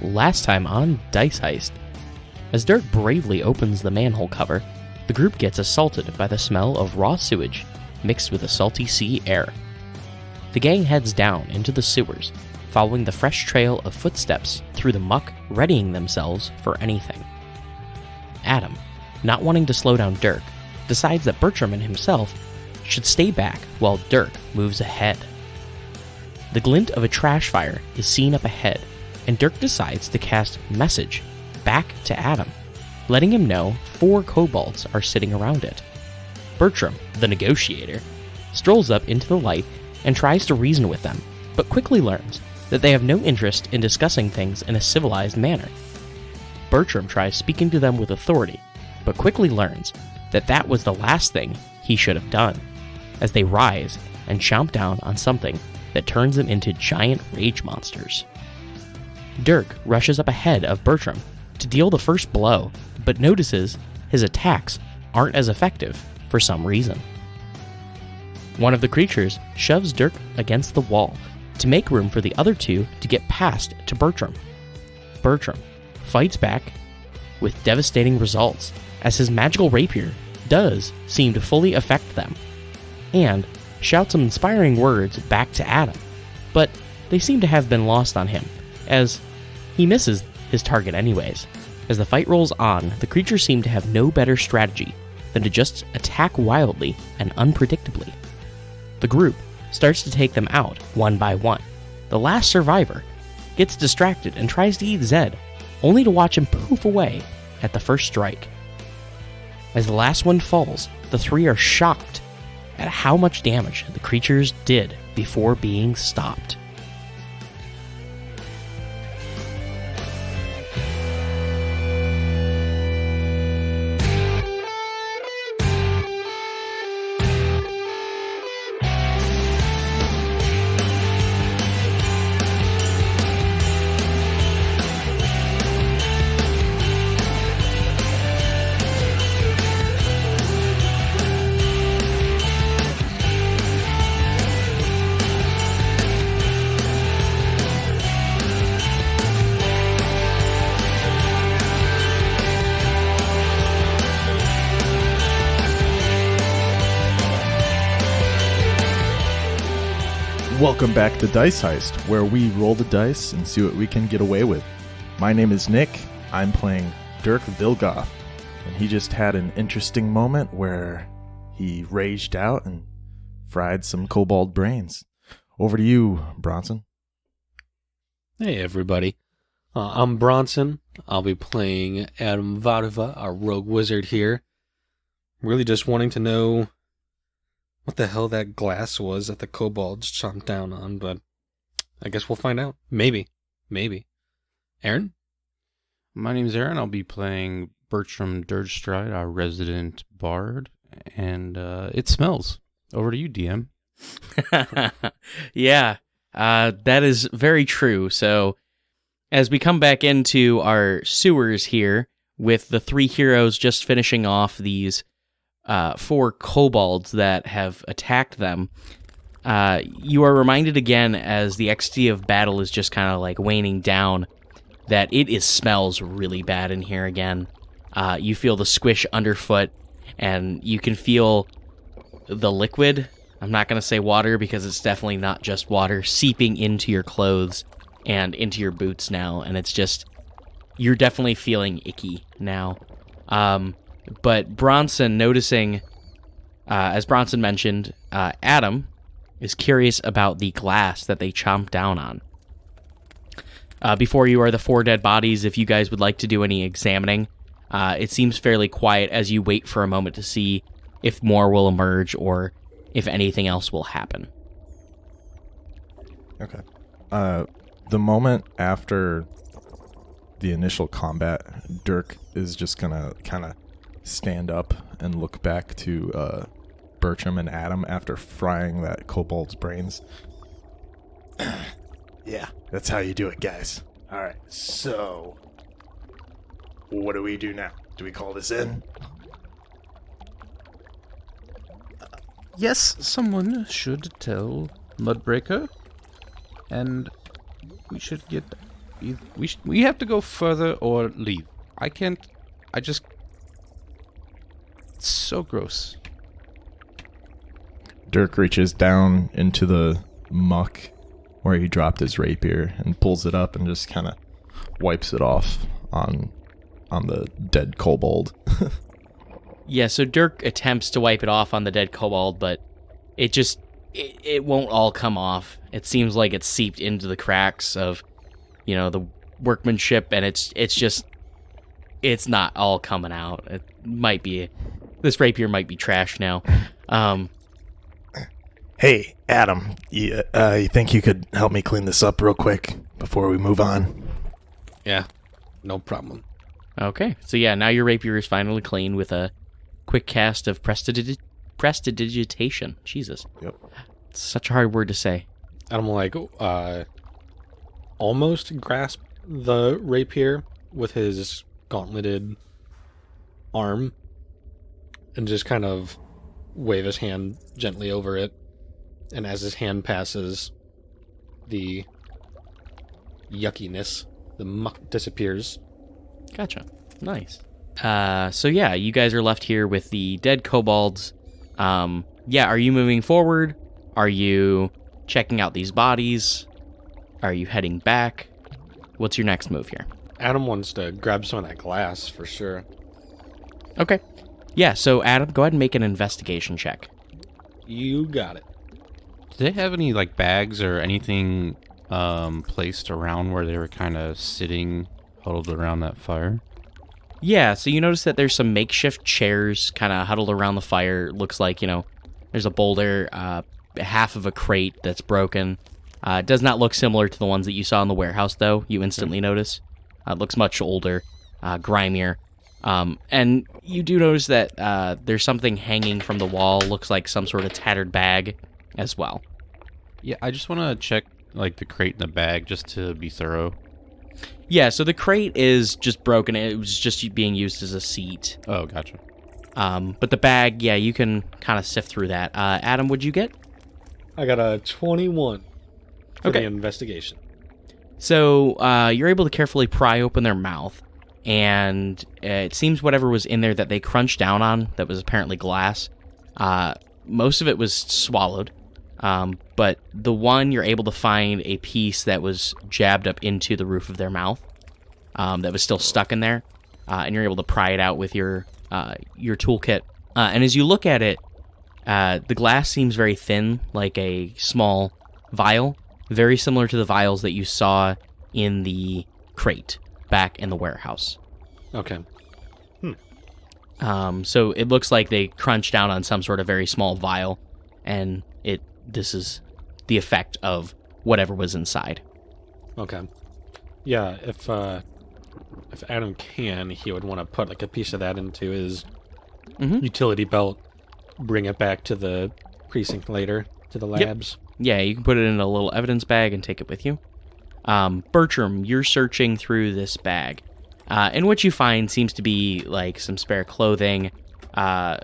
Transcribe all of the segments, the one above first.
last time on Dice Heist. As Dirk bravely opens the manhole cover, the group gets assaulted by the smell of raw sewage mixed with a salty sea air. The gang heads down into the sewers, following the fresh trail of footsteps through the muck, readying themselves for anything. Adam, not wanting to slow down Dirk, decides that Bertram and himself should stay back while Dirk moves ahead. The glint of a trash fire is seen up ahead, and Dirk decides to cast Message back to Adam, letting him know 4 kobolds are sitting around it. Bertram, the negotiator, strolls up into the light and tries to reason with them, but quickly learns that they have no interest in discussing things in a civilized manner. Bertram tries speaking to them with authority, but quickly learns that that was the last thing he should have done, as they rise and chomp down on something that turns them into giant rage monsters. Dirk rushes up ahead of Bertram to deal the first blow, but notices his attacks aren't as effective for some reason. One of the creatures shoves Dirk against the wall to make room for the other 2 to get past to Bertram. Bertram fights back with devastating results, as his magical rapier does seem to fully affect them, and shouts some inspiring words back to Adam, but they seem to have been lost on him, as he misses his target anyways. As the fight rolls on, the creatures seem to have no better strategy than to just attack wildly and unpredictably. The group starts to take them out one by one. The last survivor gets distracted and tries to eat Zed, only to watch him poof away at the first strike. As the last one falls, the 3 are shocked at how much damage the creatures did before being stopped. Welcome back to Dice Heist, where we roll the dice and see what we can get away with. My name is Nick. I'm playing Dirk Vilgoth, and he just had an interesting moment where he raged out and fried some kobold brains. Over to you, Bronson. Hey, everybody. I'm Bronson. I'll be playing Adam Vadova, our rogue wizard here. Really just wanting to know what the hell that glass was that the kobolds chomped down on, but I guess we'll find out. Maybe. Aaron? My name's Aaron. I'll be playing Bertram Dirgestride, our resident bard, and it smells. Over to you, DM. Yeah, that is very true. So, as we come back into our sewers here, with the 3 heroes just finishing off these 4 kobolds that have attacked them, you are reminded again, as the ecstasy of battle is just kind of like waning down, that it smells really bad in here again. You feel the squish underfoot, and you can feel the liquid. I'm not going to say water, because it's definitely not just water, seeping into your clothes and into your boots now, and it's just, you're definitely feeling icky now. But Bronson, noticing, as Bronson mentioned, Adam is curious about the glass that they chomped down on. Before you are the 4 dead bodies. If you guys would like to do any examining, it seems fairly quiet as you wait for a moment to see if more will emerge or if anything else will happen. Okay. The moment after the initial combat, Dirk is just gonna kind of stand up and look back to Bertram and Adam after frying that kobold's brains. Yeah, that's how you do it, guys. All right, so what do we do now? Do we call this in? Yes, someone should tell Mudbreaker, and we should get We have to go further or leave. It's so gross. Dirk reaches down into the muck where he dropped his rapier and pulls it up and just kind of wipes it off on the dead kobold. Yeah, so Dirk attempts to wipe it off on the dead kobold, but it won't all come off. It seems like it's seeped into the cracks of, the workmanship, and it's not all coming out. This rapier might be trash now. Hey, Adam, you think you could help me clean this up real quick before we move on? Yeah, no problem. Okay, so yeah, now your rapier is finally clean with a quick cast of prestidigitation. Jesus. Yep. It's such a hard word to say. I'm like, almost grasp the rapier with his gauntleted arm and just kind of wave his hand gently over it. And as his hand passes, the yuckiness, the muck disappears. Gotcha. Nice. So yeah, you guys are left here with the dead kobolds. Are you moving forward? Are you checking out these bodies? Are you heading back? What's your next move here? Adam wants to grab some of that glass for sure. Okay. Yeah, so Adam, go ahead and make an investigation check. You got it. Do they have any bags or anything placed around where they were kind of sitting, huddled around that fire? Yeah, so you notice that there's some makeshift chairs kind of huddled around the fire. It looks like, there's a boulder, half of a crate that's broken. It does not look similar to the ones that you saw in the warehouse, though, you instantly notice. It looks much older, grimier. And you do notice that there's something hanging from the wall, looks like some sort of tattered bag as well. Yeah, I just want to check the crate and the bag just to be thorough. Yeah, so the crate is just broken. It was just being used as a seat. Oh, gotcha. But the bag, yeah, you can kind of sift through that. Adam, what'd you get? I got a 21 for Okay. the investigation. So you're able to carefully pry open their mouth, and it seems whatever was in there that they crunched down on, that was apparently glass, most of it was swallowed. But the one, you're able to find a piece that was jabbed up into the roof of their mouth, that was still stuck in there, and you're able to pry it out with your toolkit. And as you look at it, the glass seems very thin, like a small vial, very similar to the vials that you saw in the crate back in the warehouse. Okay. So it looks like they crunched down on some sort of very small vial, and this is the effect of whatever was inside. Okay. Yeah, if Adam can, he would want to put a piece of that into his utility belt, bring it back to the precinct later, to the labs. Yeah, you can put it in a little evidence bag and take it with you. Bertram, you're searching through this bag, and what you find seems to be some spare clothing. They're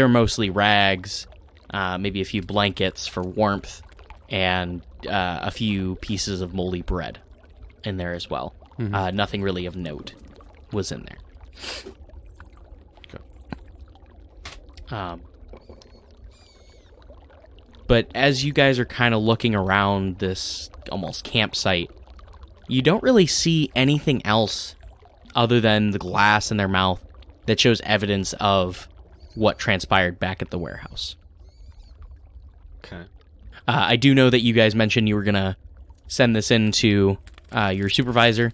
mostly rags, maybe a few blankets for warmth, and a few pieces of moldy bread in there as well. Nothing really of note was in there. Okay. But as you guys are kind of looking around this almost campsite, you don't really see anything else other than the glass in their mouth that shows evidence of what transpired back at the warehouse. Okay. I do know that you guys mentioned you were going to send this in to your supervisor.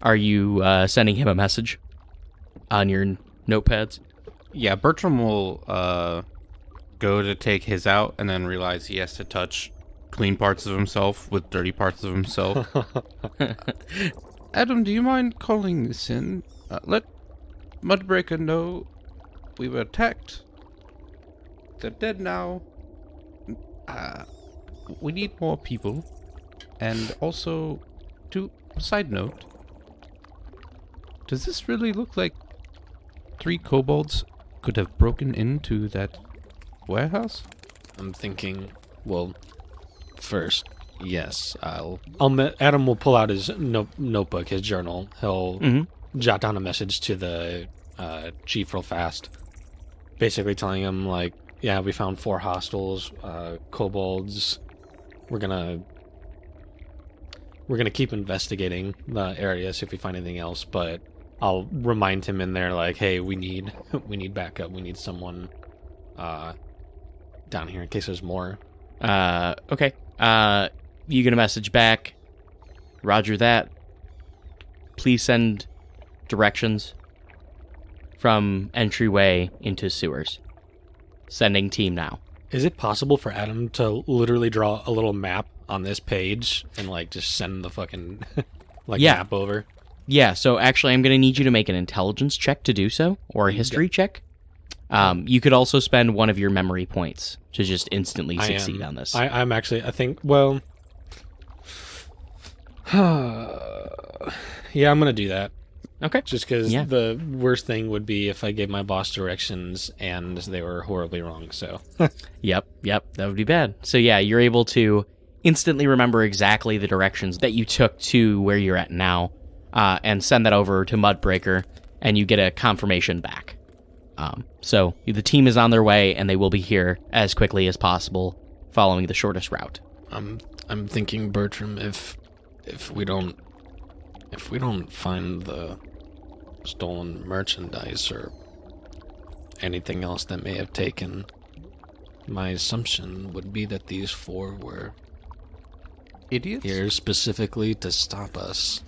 Are you sending him a message on your notepads? Yeah, Bertram will go to take his out and then realize he has to touch clean parts of himself with dirty parts of himself. Adam, do you mind calling this in? Let Mudbreaker know we were attacked. They're dead now. We need more people. And also, side note, does this really look like 3 kobolds could have broken into that warehouse? I'm thinking, well, first, Yes, Adam will pull out his notebook, his journal. He'll jot down a message to the chief real fast, basically telling him, like, yeah, we found 4 hostiles, kobolds. We're gonna keep investigating the area, see if we find anything else, but I'll remind him in there, like, hey, we need backup. We need someone down here in case there's more. Okay. You get a message back. Roger that. Please send directions from entryway into sewers. Sending team now. Is it possible for Adam to literally draw a little map on this page and, like, just send the fucking, map over? Yeah, so actually I'm going to need you to make an intelligence check to do so, or a history check. You could also spend one of your memory points to just instantly succeed on this. I'm actually, I think, well... yeah, I'm going to do that. Okay. Just because the worst thing would be if I gave my boss directions and they were horribly wrong, so... Yep, that would be bad. So yeah, you're able to instantly remember exactly the directions that you took to where you're at now, and send that over to Mudbreaker, and you get a confirmation back. So the team is on their way, and they will be here as quickly as possible, following the shortest route. I'm thinking, Bertram, if we don't find the stolen merchandise or anything else that may have taken, my assumption would be that these 4 were Idiots? here specifically to stop us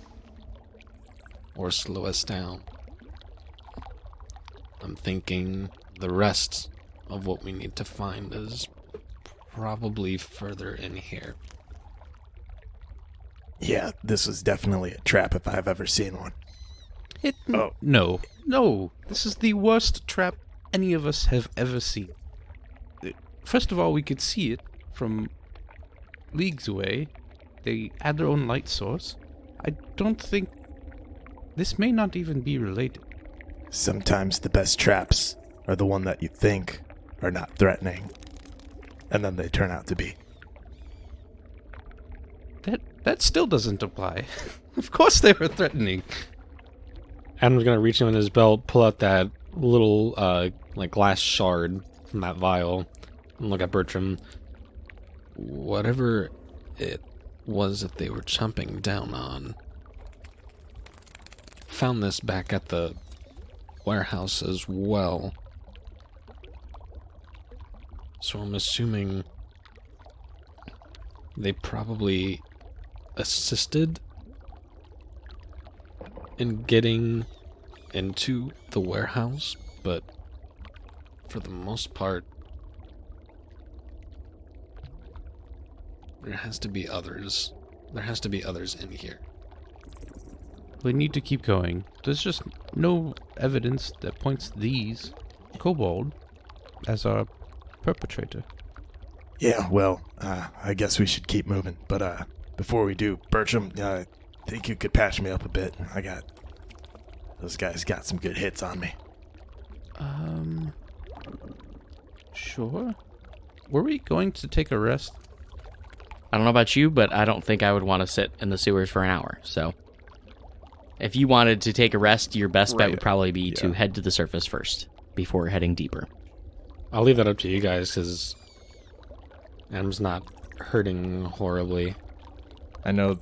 or slow us down. I'm thinking the rest of what we need to find is probably further in here. Yeah, this was definitely a trap if I've ever seen one. No. This is the worst trap any of us have ever seen. First of all, we could see it from leagues away. They had their own light source. I don't think... This may not even be related. Sometimes the best traps are the one that you think are not threatening, and then they turn out to be. That still doesn't apply. Of course they were threatening. Adam's gonna reach in his belt, pull out that little, glass shard from that vial, and look at Bertram. Whatever it was that they were chomping down on, found this back at the warehouse as well. So I'm assuming they probably assisted in getting into the warehouse, but for the most part, there has to be others. There has to be others in here. We need to keep going. There's just no evidence that points these kobold as our perpetrator. Yeah, well, I guess we should keep moving. But before we do, Bertram, I think you could patch me up a bit. Those guys got some good hits on me. Sure. Were we going to take a rest? I don't know about you, but I don't think I would want to sit in the sewers for an hour, so... If you wanted to take a rest, your best bet would probably be to head to the surface first, before heading deeper. I'll leave that up to you guys, because Adam's not hurting horribly. I know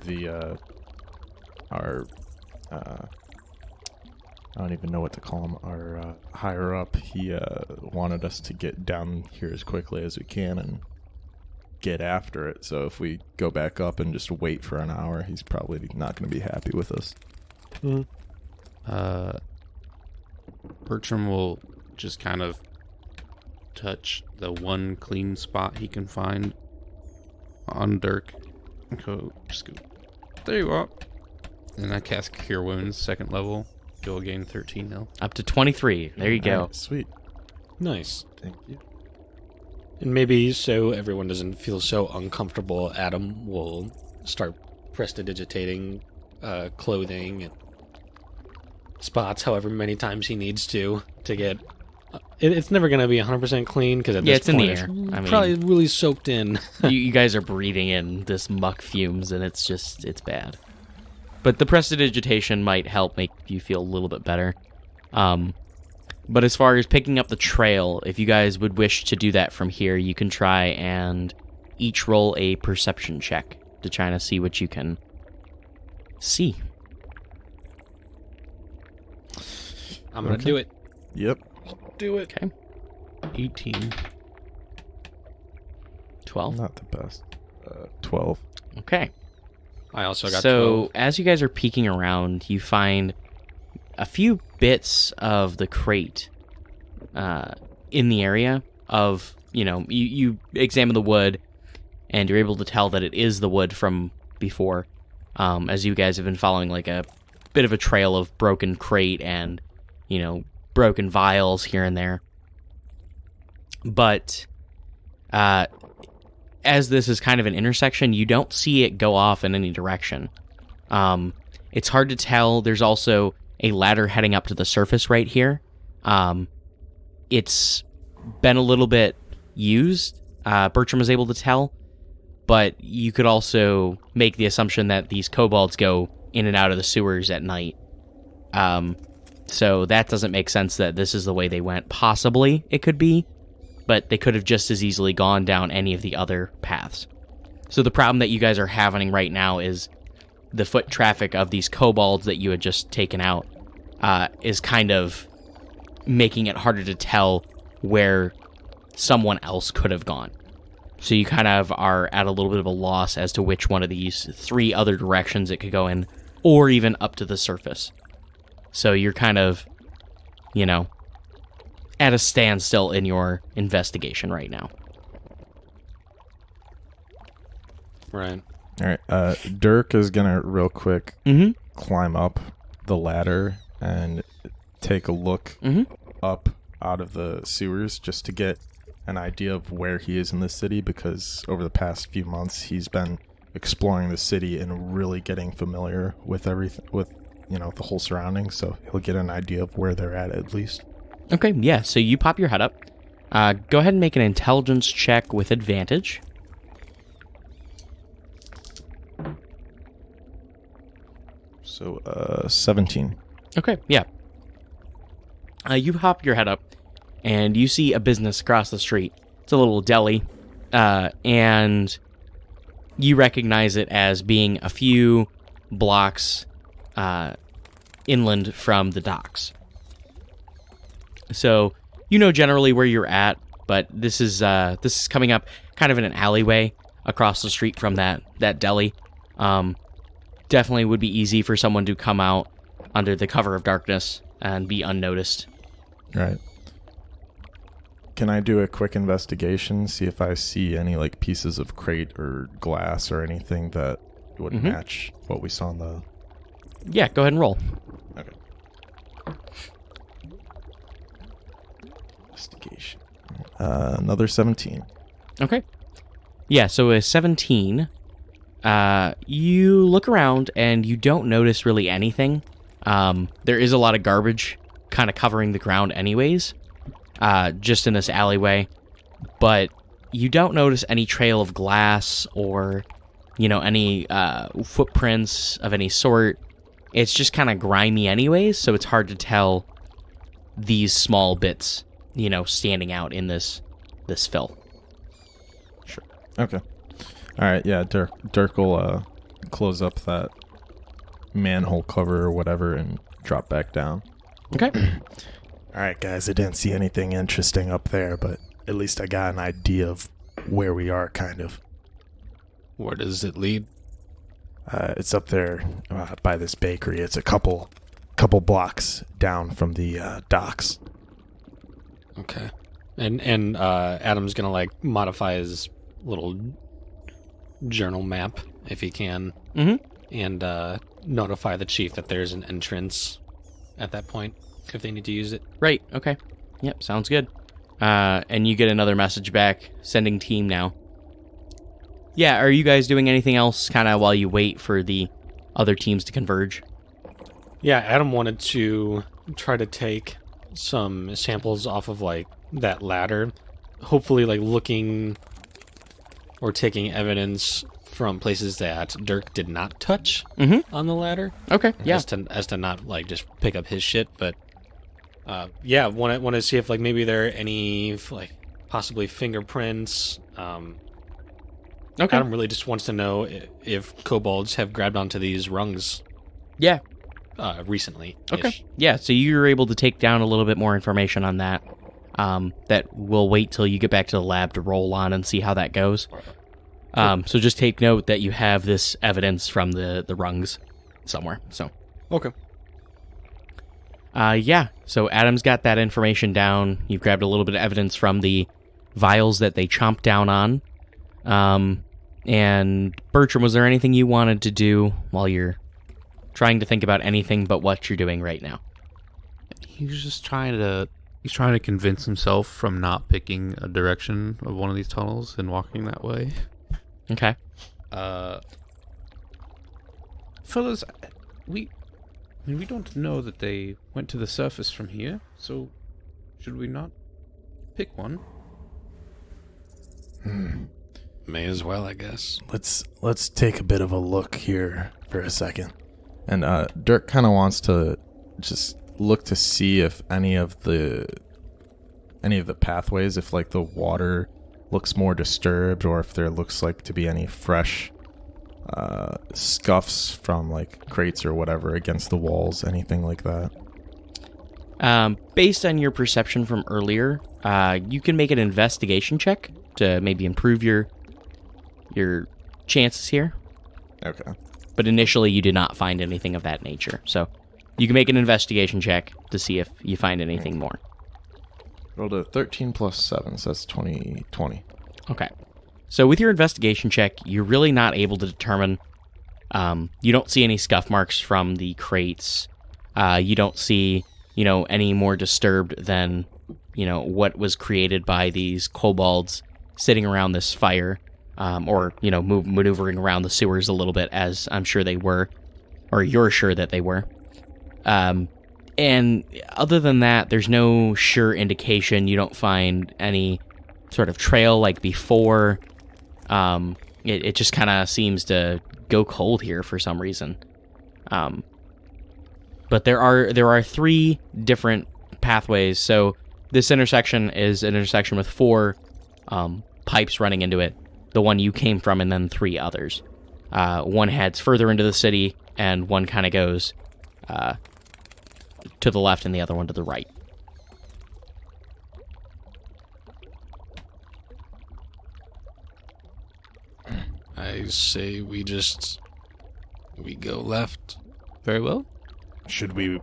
our I don't even know what to call him. Our higher up, he wanted us to get down here as quickly as we can and get after it. So if we go back up and just wait for an hour, he's probably not going to be happy with us. Bertram will just kind of touch the one clean spot he can find on Dirk and go, scoop. There you are. And I cast Cure Wounds, 2nd level. You'll gain 13 now. Up to 23. There you go. Right, sweet. Nice. Thank you. And maybe so everyone doesn't feel so uncomfortable, Adam will start prestidigitating clothing and spots however many times he needs to get It's never going to be 100% clean because at this it's in point the it's air. I mean, probably really soaked in. you guys are breathing in this muck fumes, and it's bad. But the prestidigitation might help make you feel a little bit better. But as far as picking up the trail, if you guys would wish to do that from here, you can try and each roll a perception check to try to see what you can see. I'm going to do it. Yep. Do it. Okay. 18. 12. Not the best. 12. Okay. I also got So 12. as you guys are peeking around, you find a few bits of the crate in the area of, you examine the wood, and you're able to tell that it is the wood from before, as you guys have been following like a bit of a trail of broken crate and, broken vials here and there. But as this is kind of an intersection, you don't see it go off in any direction. It's hard to tell. There's also a ladder heading up to the surface right here. It's been a little bit used, Bertram was able to tell, but you could also make the assumption that these kobolds go in and out of the sewers at night. So that doesn't make sense that this is the way they went. Possibly it could be, but they could have just as easily gone down any of the other paths. So the problem that you guys are having right now is the foot traffic of these kobolds that you had just taken out is kind of making it harder to tell where someone else could have gone. So you kind of are at a little bit of a loss as to which one of these 3 other directions it could go in, or even up to the surface. So you're kind of, at a standstill in your investigation right now. Right. All right. Dirk is going to real quick climb up the ladder and take a look up out of the sewers just to get an idea of where he is in the city, because over the past few months he's been exploring the city and really getting familiar with everything, with the whole surroundings, so he'll get an idea of where they're at least. Okay, yeah, so you pop your head up. Go ahead and make an intelligence check with advantage. So 17. Okay, yeah. You hop your head up, and you see a business across the street. It's a little deli, and you recognize it as being a few blocks inland from the docks. So you know generally where you're at, but this is coming up kind of in an alleyway across the street from that deli. Definitely would be easy for someone to come out under the cover of darkness and be unnoticed. Right. Can I do a quick investigation, see if I see any pieces of crate or glass or anything that would match what we saw in the... Yeah, go ahead and roll. Okay. Investigation. Another 17. Okay. Yeah, so a 17. You look around and you don't notice really anything. There is a lot of garbage kind of covering the ground anyways, just in this alleyway. But you don't notice any trail of glass or, any footprints of any sort. It's just kind of grimy anyways, so it's hard to tell these small bits, standing out in this fill. Sure. Okay. All right, yeah, Dirk will close up that manhole cover or whatever and drop back down. Okay. All right, guys, I didn't see anything interesting up there, but at least I got an idea of where we are, kind of. Where does it lead? It's up there by this bakery. It's a couple blocks down from the docks. Okay. And Adam's gonna modify his little journal map if he can, and notify the chief that there's an entrance at that point if they need to use it. Right, okay. Yep, sounds good. And you get another message back, sending team now. Yeah, are you guys doing anything else kind of while you wait for the other teams to converge? Yeah, Adam wanted to try to take some samples off of, like, that ladder. Hopefully, like, looking or taking evidence from places that Dirk did not touch on the ladder. Okay, yeah. As to not, like, just pick up his shit, but... yeah, want to see if, like, maybe there are any, like, possibly fingerprints. Okay. Adam really just wants to know if kobolds have grabbed onto these rungs Yeah. recently. Okay. Yeah, so you're able to take down a little bit more information on that. That we'll wait till you get back to the lab to roll on and see how that goes. So just take note that you have this evidence from the rungs somewhere. So. Okay. Yeah, so Adam's got that information down. You've grabbed a little bit of evidence from the vials that they chomped down on. And Bertram, was there anything you wanted to do while you're trying to think about anything but what you're doing right now? He's just trying to convince himself from not picking a direction of one of these tunnels and walking that way. Okay. Fellas, we don't know that they went to the surface from here, so should we not pick one? May as well, I guess. Let's take a bit of a look here for a second. And Dirk kind of wants to just look to see if any of the pathways, if like the water looks more disturbed, or if there looks like to be any fresh scuffs from like crates or whatever against the walls, anything like that. Based on your perception from earlier, you can make an investigation check to maybe improve your chances here. Okay. But initially you did not find anything of that nature. So you can make an investigation check to see if you find anything more. Rolled a 13 plus 7, so that's 20. Okay. So with your investigation check, you're really not able to determine... you don't see any scuff marks from the crates. You don't see, any more disturbed than, what was created by these kobolds sitting around this fire. Or, maneuvering around the sewers a little bit, as I'm sure they were. Or you're sure that they were. And other than that, there's no sure indication. You don't find any sort of trail like before. It just kind of seems to go cold here for some reason. But there are 3 different pathways. So this intersection is an intersection with 4 pipes running into it. The one you came from, and then 3 others. One heads further into the city, and one kind of goes to the left, and the other one to the right. I say we go left. Very well. Should we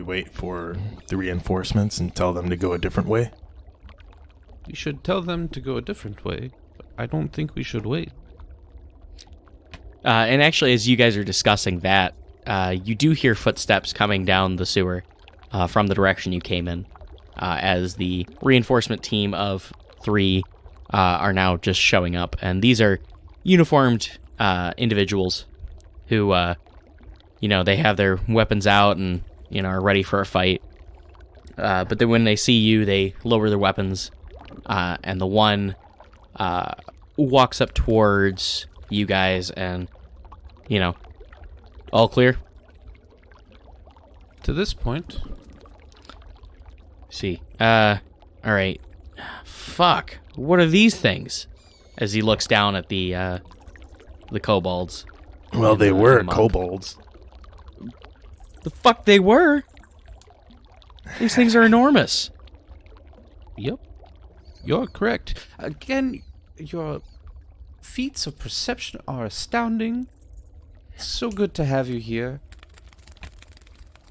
wait for the reinforcements and tell them to go a different way? We should tell them to go a different way. I don't think we should wait. And actually, as you guys are discussing that, you do hear footsteps coming down the sewer from the direction you came in, as the reinforcement team of 3 are now just showing up. And these are uniformed individuals who, they have their weapons out and, are ready for a fight. But then when they see you, they lower their weapons, and the one... walks up towards you guys and, all clear? To this point. See. Alright. Fuck. What are these things? As he looks down at the kobolds. Well, they were kobolds. The fuck they were? These things are enormous. Yep. You're correct. Again, your feats of perception are astounding. It's so good to have you here.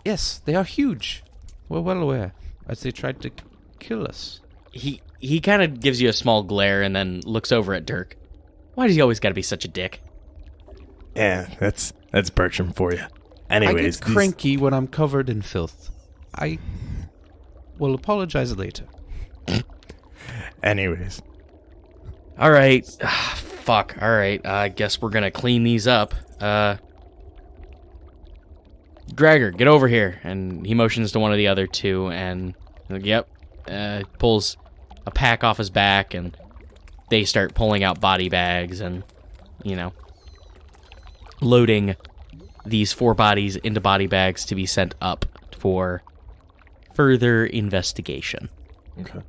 Yes, they are huge. We're well aware, as they tried to kill us. He kind of gives you a small glare and then looks over at Dirk. Why does he always got to be such a dick? Yeah, that's Bertram for you. Anyways, I get cranky when I'm covered in filth. I will apologize later. Anyways. Alright. Fuck. Alright. I guess we're gonna clean these up. Gregor, get over here. And he motions to one of the other 2, and Yep. Pulls a pack off his back, and they start pulling out body bags and, loading these 4 bodies into body bags to be sent up for further investigation. Okay.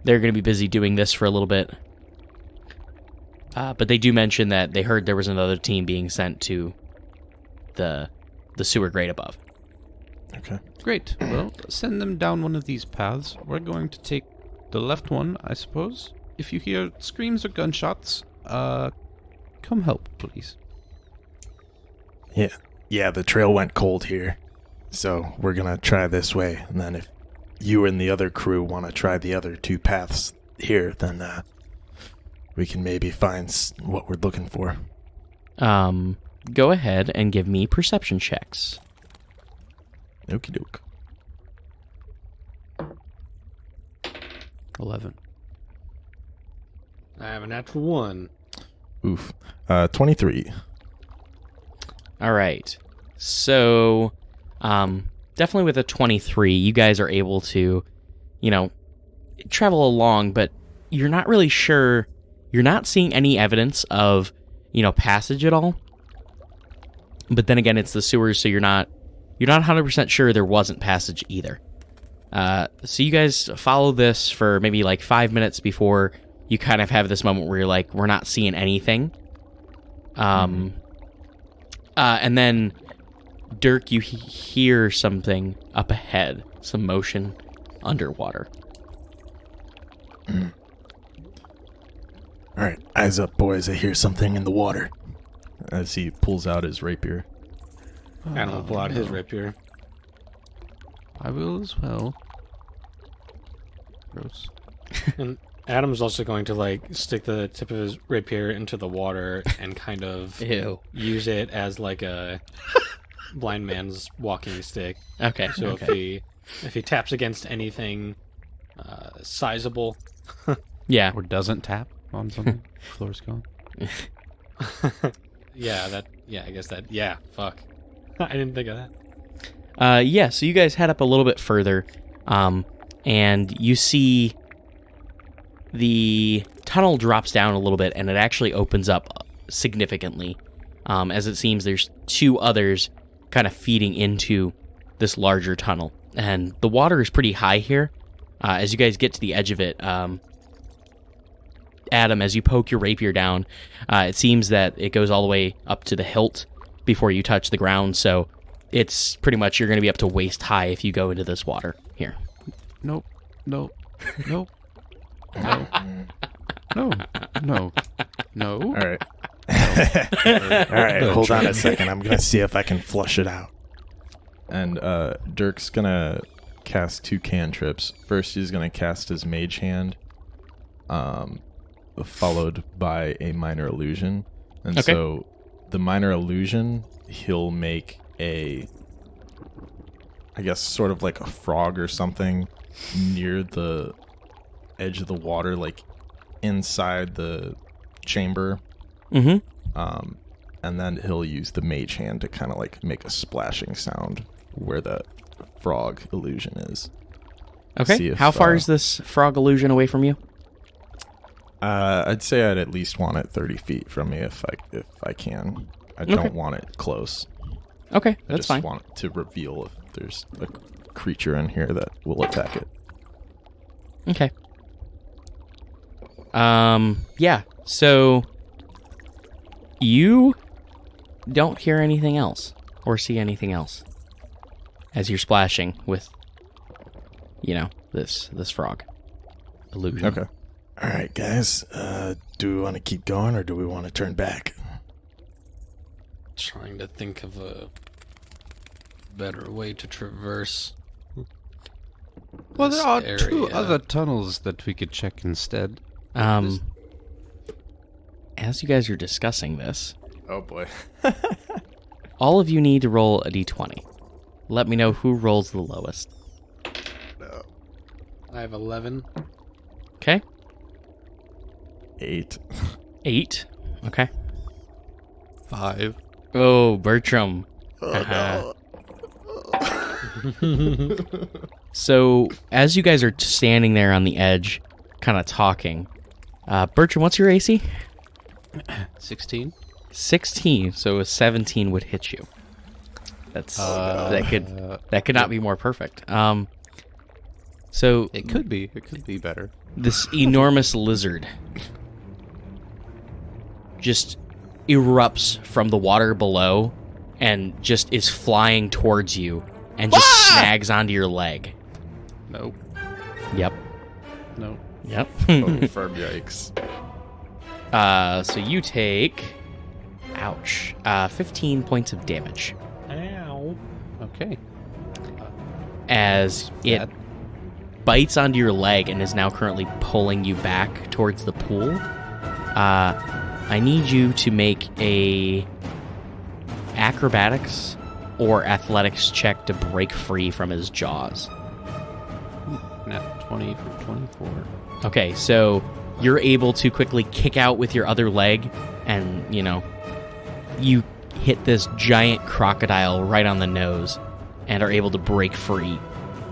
They're going to be busy doing this for a little bit. But they do mention that they heard there was another team being sent to the sewer grate above. Okay. Great. Well, send them down one of these paths. We're going to take the left one, I suppose. If you hear screams or gunshots, come help, please. Yeah, the trail went cold here. So we're gonna try this way, and then if you and the other crew want to try the other 2 paths here, then we can maybe find what we're looking for. Go ahead and give me perception checks. Okie doke. 11. I have a natural 1. Oof. 23. All right. So, definitely with a 23, you guys are able to, travel along, but you're not really sure. You're not seeing any evidence of, passage at all. But then again, it's the sewers, so you're not 100% sure there wasn't passage either. So you guys follow this for maybe like 5 minutes before you kind of have this moment where you're like, we're not seeing anything. And then, Dirk, you hear something up ahead, some motion underwater. All right, eyes up, boys. I hear something in the water. As he pulls out his rapier. Adam will pull out his rapier. I will as well. Gross. And Adam's also going to, stick the tip of his rapier into the water and kind of Ew. use it as, a blind man's walking stick. Okay. So okay. if he taps against anything sizable... Yeah. Or doesn't tap on something, floor's gone. I guess that... Yeah, fuck. I didn't think of that. So you guys head up a little bit further, and you see the tunnel drops down a little bit, and it actually opens up significantly, as it seems there's 2 others kind of feeding into this larger tunnel. And the water is pretty high here. As you guys get to the edge of it, Adam, as you poke your rapier down, it seems that it goes all the way up to the hilt before you touch the ground, so it's pretty much you're going to be up to waist high if you go into this water here. Nope. Nope. Nope. No. No. No. No. All right. All right, hold on a second. I'm going to see if I can flush it out. And Dirk's going to cast 2 cantrips. First, he's going to cast his mage hand, followed by a minor illusion. And Okay. so the minor illusion, he'll make I guess sort of like a frog or something near the edge of the water, like inside the chamber. Mm-hmm. And then he'll use the mage hand to kind of like make a splashing sound where the frog illusion is. Okay. See if, How far is this frog illusion away from you? I'd say I'd at least want it 30 feet from me if I can. I don't want it close. Okay, I that's just fine. want it to reveal if there's a creature in here that will attack it. Okay. Yeah. So you don't hear anything else or see anything else as you're splashing with, this frog illusion. Okay. All right, guys. Do we want to keep going or do we want to turn back? Trying to think of a better way to traverse. Well, this there are area. 2 other tunnels that we could check instead. As you guys are discussing this, Oh boy. all of you need to roll a d20. Let me know who rolls the lowest. I have 11. Okay? 8. 8. Okay. 5. Oh, Bertram. Oh, no. So, as you guys are standing there on the edge, kind of talking, Bertram, what's your AC? 16. 16, so a 17 would hit you. That's that could not be more perfect. So It could be better. this enormous lizard just erupts from the water below and just is flying towards you and just snags onto your leg. Nope. Yep. Nope. Yep. Oh, firm yikes. So you take, ouch, 15 points of damage Ow. Okay. as it Bad. bites onto your leg and is now currently pulling you back towards the pool. I need you to make a acrobatics or athletics check to break free from his jaws. Nat 20 for 24. Okay, so you're able to quickly kick out with your other leg, and, you hit this giant crocodile right on the nose and are able to break free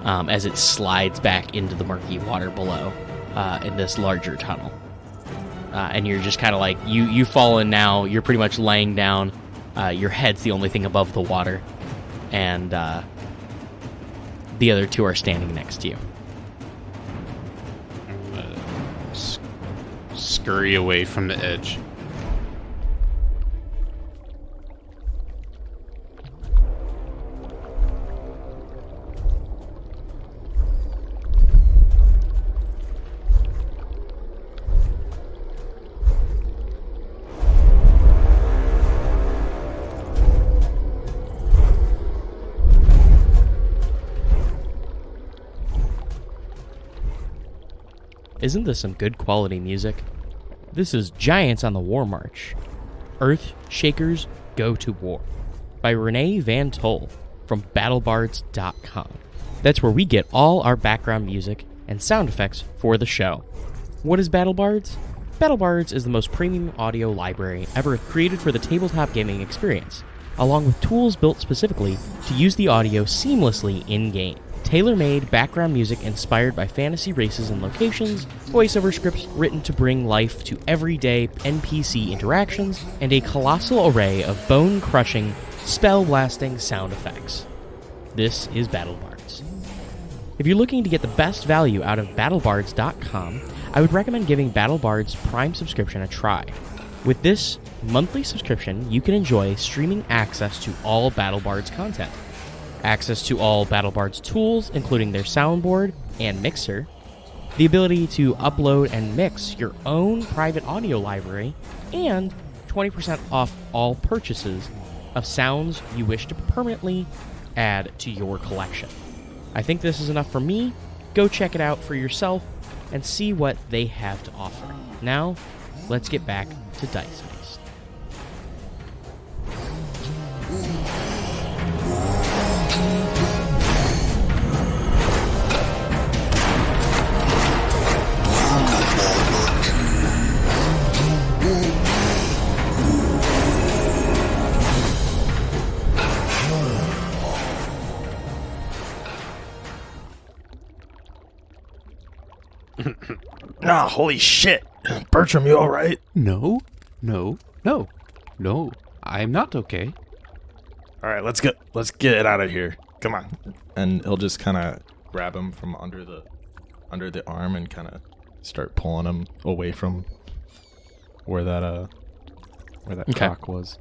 as it slides back into the murky water below in this larger tunnel. And you're just kind of like, you've fallen now, you're pretty much laying down, your head's the only thing above the water, and the other two are standing next to you. I'm gonna scurry away from the edge. Isn't this some good quality music? This is Giants on the War March. Earth Shakers Go to War by Rene Van Toll from battlebards.com. That's where we get all our background music and sound effects for the show. What is BattleBards? BattleBards is the most premium audio library ever created for the tabletop gaming experience, along with tools built specifically to use the audio seamlessly in-game. Tailor-made background music inspired by fantasy races and locations, voiceover scripts written to bring life to everyday NPC interactions, and a colossal array of bone-crushing, spell-blasting sound effects. This is BattleBards. If you're looking to get the best value out of battlebards.com, I would recommend giving BattleBards Prime subscription a try. With this monthly subscription, you can enjoy streaming access to all BattleBards content, access to all BattleBards tools, including their soundboard and mixer, the ability to upload and mix your own private audio library, and 20% off all purchases of sounds you wish to permanently add to your collection. I think this is enough for me. Go check it out for yourself and see what they have to offer. Now, let's get back to Dice Heist. Ah, holy shit. Bertram, you alright? No. I'm not okay. Alright, let's get it out of here. Come on. And he'll just kind of grab him from under the arm and kind of start pulling him away from where that cock was.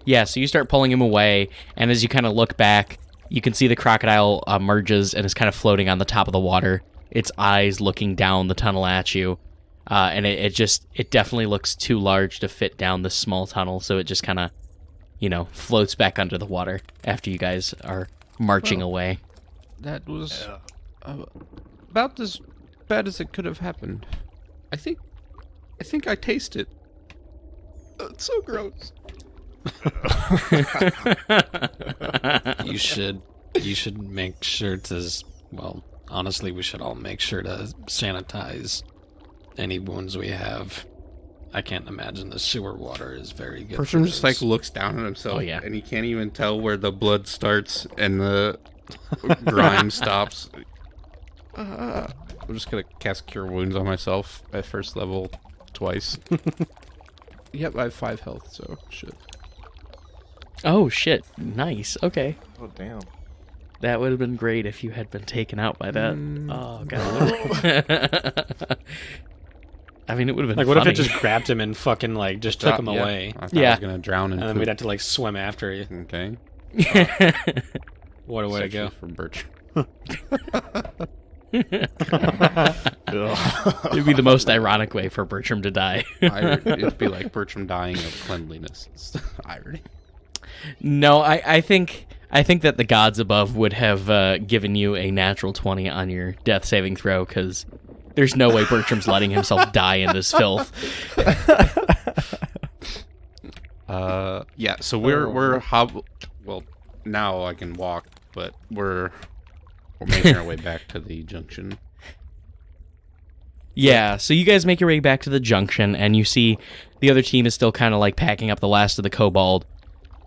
Yeah, so you start pulling him away, and as you kind of look back, you can see the crocodile emerges and is kind of floating on the top of the water, its eyes looking down the tunnel at you. And it definitely looks too large to fit down this small tunnel, so it just kind of, floats back under the water after you guys are marching away. That was about as bad as it could have happened. I think I taste it. It's so gross. You should make sure to, well, honestly, we should all make sure to sanitize any wounds we have. I can't imagine the sewer water is very good. Bertram just looks down at himself, Oh, yeah. and he can't even tell where the blood starts and the Grime stops. I'm just gonna cast Cure Wounds on myself at first level twice. Yep, I have 5 health, so shit. Oh, shit. Nice. Okay. Oh, damn. That would have been great if you had been taken out by that. Oh, God. I mean, it would have been Like, what funny. if it just grabbed him and fucking, like, just took him away? I thought I was gonna drown in And then poop. we'd have to, like, swim after you. Okay. What a way to go. For Bertram. It'd be the most ironic way for Bertram to die. It'd be like Bertram dying of cleanliness. It's irony. No, I think that the gods above would have given you a natural 20 on your death saving throw, because there's no way Bertram's letting himself die in this filth. Yeah, so well, now I can walk, but we're making our way back to the junction. Yeah, so you guys make your way back to the junction, and you see the other team is still kind of like packing up the last of the kobold,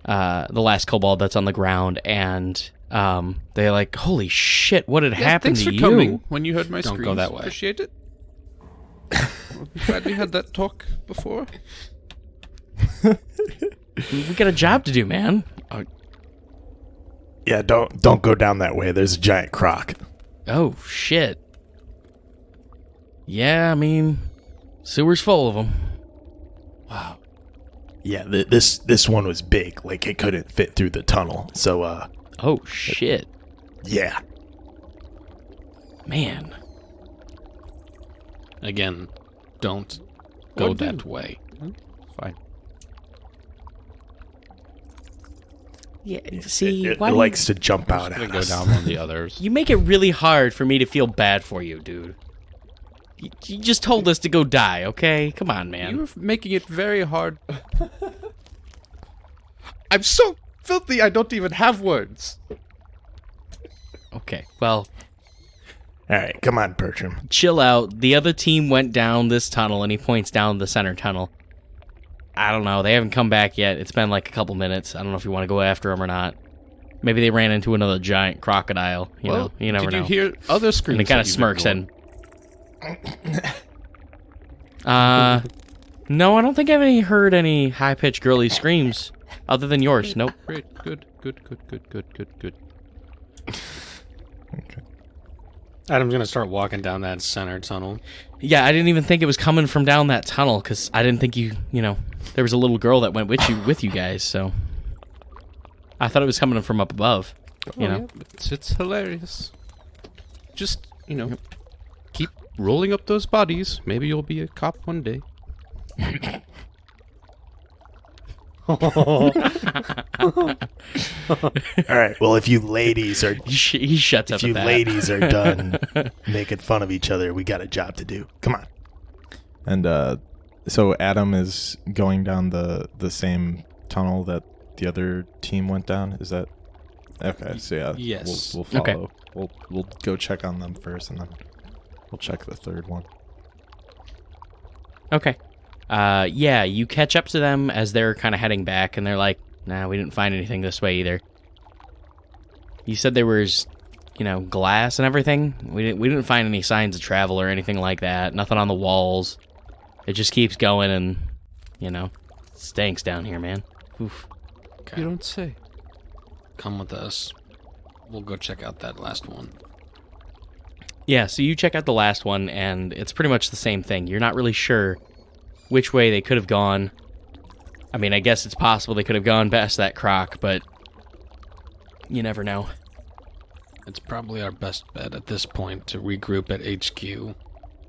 the last kobold that's on the ground, and they're like, "Holy shit, what had happened to you?" Thanks for coming when you heard my Don't go screams. that way. Appreciate it. Glad we had that talk before. We got a job to do, man. Yeah, don't go down that way. There's a giant croc. Oh, shit. Yeah, I mean, sewer's full of them. Wow. Yeah, this one was big. Like, it couldn't fit through the tunnel. So, Oh, shit. yeah. Man. Again, don't go What do? that way. Fine. Yeah, see, It why do likes to jump out I'm at gonna us. go down one of the others. you make it really hard for me to feel bad for you, dude. You just told us to go die, okay? Come on, man. You're making it very hard. I'm so filthy, I don't even have words. Okay, well, All right, come on, Bertram. chill out. The other team went down this tunnel, and he points down the center tunnel. I don't know. They haven't come back yet. It's been like a couple minutes. I don't know if you want to go after them or not. Maybe they ran into another giant crocodile. You know, you never know. Did you hear other screams? And he kind of that you've smirks ignored? no, I don't think I've heard any high-pitched girly screams other than yours. Nope. Great, good. Adam's gonna start walking down that center tunnel. Yeah, I didn't even think it was coming from down that tunnel, because I didn't think you know, there was a little girl that went with you guys, so I thought it was coming from up above, you know. Yeah, it's hilarious. Just, keep rolling up those bodies. Maybe you'll be a cop one day. All right, well, if you ladies are He shuts up if you at that. ladies are done making fun of each other, we got a job to do. Come on. And so Adam is going down the same tunnel that the other team went down. Is that okay? So yeah, Yes. we'll follow. Okay. We'll go check on them first, and then we'll check the third one. Okay. Yeah, you catch up to them as they're kind of heading back, and they're like, "Nah, we didn't find anything this way either." You said there was, glass and everything. We didn't find any signs of travel or anything like that. Nothing on the walls. It just keeps going, and it stinks down here, man. Oof. Okay. You don't say. Come with us. We'll go check out that last one. Yeah, so you check out the last one, and it's pretty much the same thing. You're not really sure which way they could have gone. I mean, I guess it's possible they could have gone past that croc, but you never know. It's probably our best bet at this point to regroup at HQ.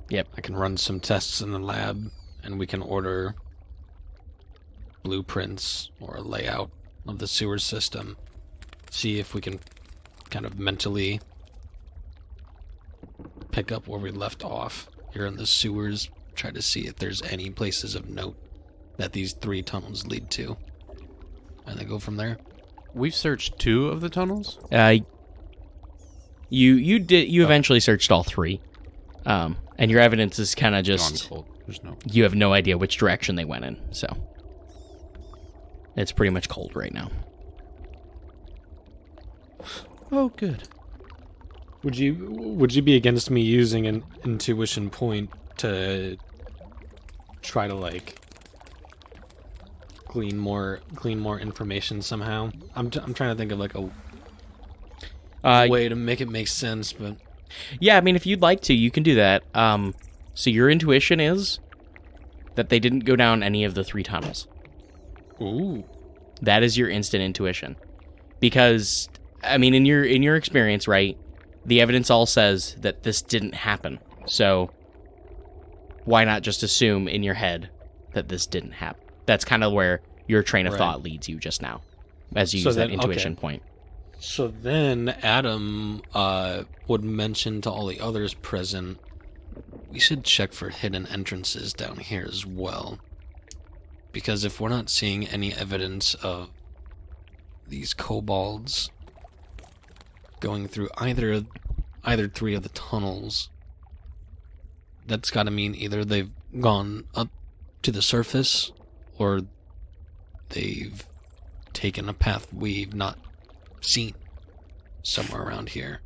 Yep. I can run some tests in the lab, and we can order blueprints or a layout of the sewer system. See if we can kind of mentally pick up where we left off here in the sewers. Try to see if there's any places of note that these 3 tunnels lead to. And then go from there. We've searched 2 of the tunnels. You eventually searched all 3. And your evidence is kind of Gone just cold. There's no. you have no idea which direction they went in, so it's pretty much cold right now. Oh, good. Would you be against me using an intuition point to try to like glean more information somehow? I'm trying to think of like a way to make it make sense, but Yeah, I mean, if you'd like to, you can do that. So your intuition is that they didn't go down any of the 3 tunnels. ooh, That is your instant intuition. Because, I mean, in your experience, right, the evidence all says that this didn't happen. So why not just assume in your head that this didn't happen? That's kind of where your train of thought leads you just now, as you use that intuition point. So then Adam would mention to all the others present, we should check for hidden entrances down here as well. Because if we're not seeing any evidence of these kobolds going through either 3 of the tunnels, that's got to mean either they've gone up to the surface or they've taken a path we've not seen somewhere around here.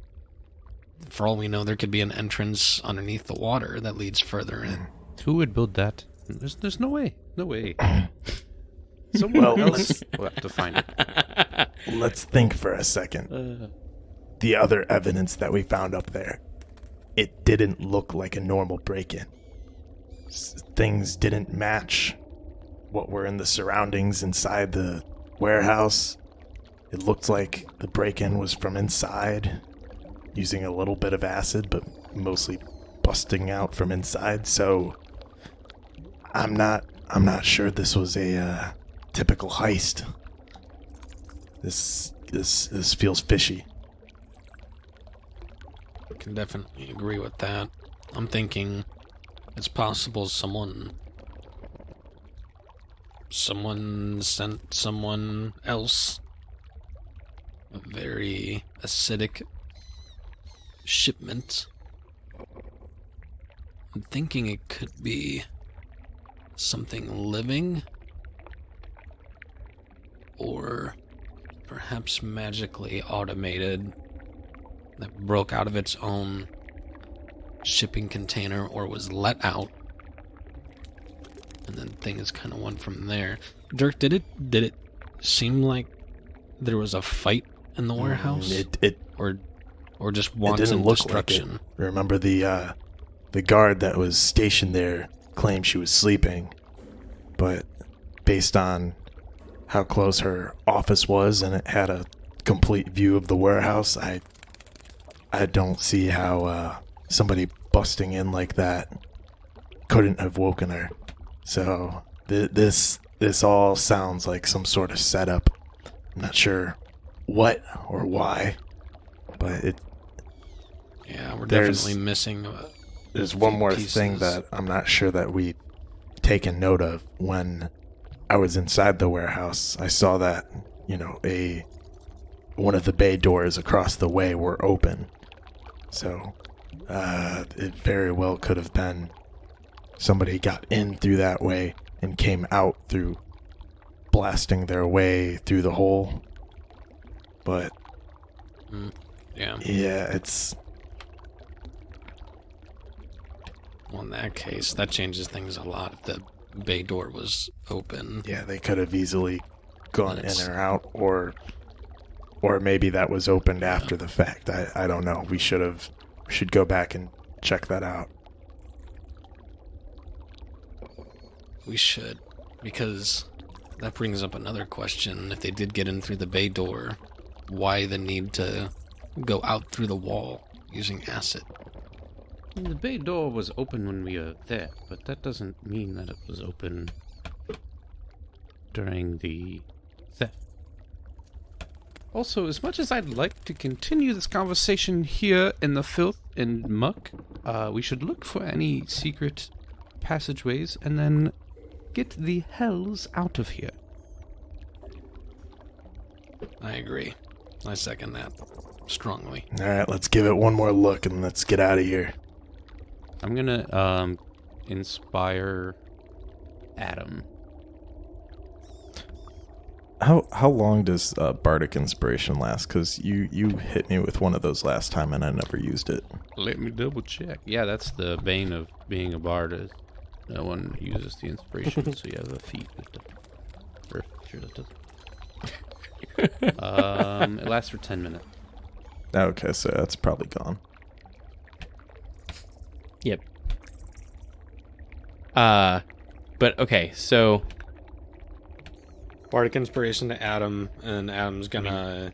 For all we know, there could be an entrance underneath the water that leads further in. Who would build that? There's no way. No way. Someone else will have to find it. Let's think for a second. The other evidence that we found up there, it didn't look like a normal break-in. Things didn't match what were in the surroundings inside the warehouse. It looked like the break-in was from inside, using a little bit of acid, but mostly busting out from inside. So I'm not sure this was a typical heist. This feels fishy. I can definitely agree with that. I'm thinking it's possible someone sent someone else a very acidic shipment. I'm thinking it could be something living, or perhaps magically automated that broke out of its own shipping container or was let out, and then things kind of went from there. Dirk, did it seem like there was a fight in the warehouse? Or just wanton destruction? Like it. Remember the guard that was stationed there claimed she was sleeping, but based on how close her office was and it had a complete view of the warehouse, I don't see how somebody busting in like that couldn't have woken her. So this all sounds like some sort of setup. I'm not sure what or why, but we're definitely missing. There's one more thing that I'm not sure that we taken note of. When I was inside the warehouse, I saw that one of the bay doors across the way were open. So it very well could have been somebody got in through that way and came out through blasting their way through the hole. But it's... Well, in that case, that changes things a lot. If the bay door was open, yeah, they could have easily gone in or out, or maybe that was opened after the fact. I don't know. We should go back and check that out. We should, because that brings up another question. If they did get in through the bay door, why the need to go out through the wall using acid? The bay door was open when we were there, but that doesn't mean that it was open during the theft. Also, as much as I'd like to continue this conversation here in the filth and muck, we should look for any secret passageways and then get the hells out of here. I agree. I second that strongly. All right, let's give it one more look and let's get out of here. I'm gonna inspire Adam. How long does Bardic Inspiration last? Because you hit me with one of those last time and I never used it. Let me double check. Yeah, that's the bane of being a bard. Is no one uses the inspiration, so you have a feat that does. Or sure that does. It lasts for 10 minutes. Okay, so that's probably gone. Yep. But okay, so Bardic Inspiration to Adam, and Adam's gonna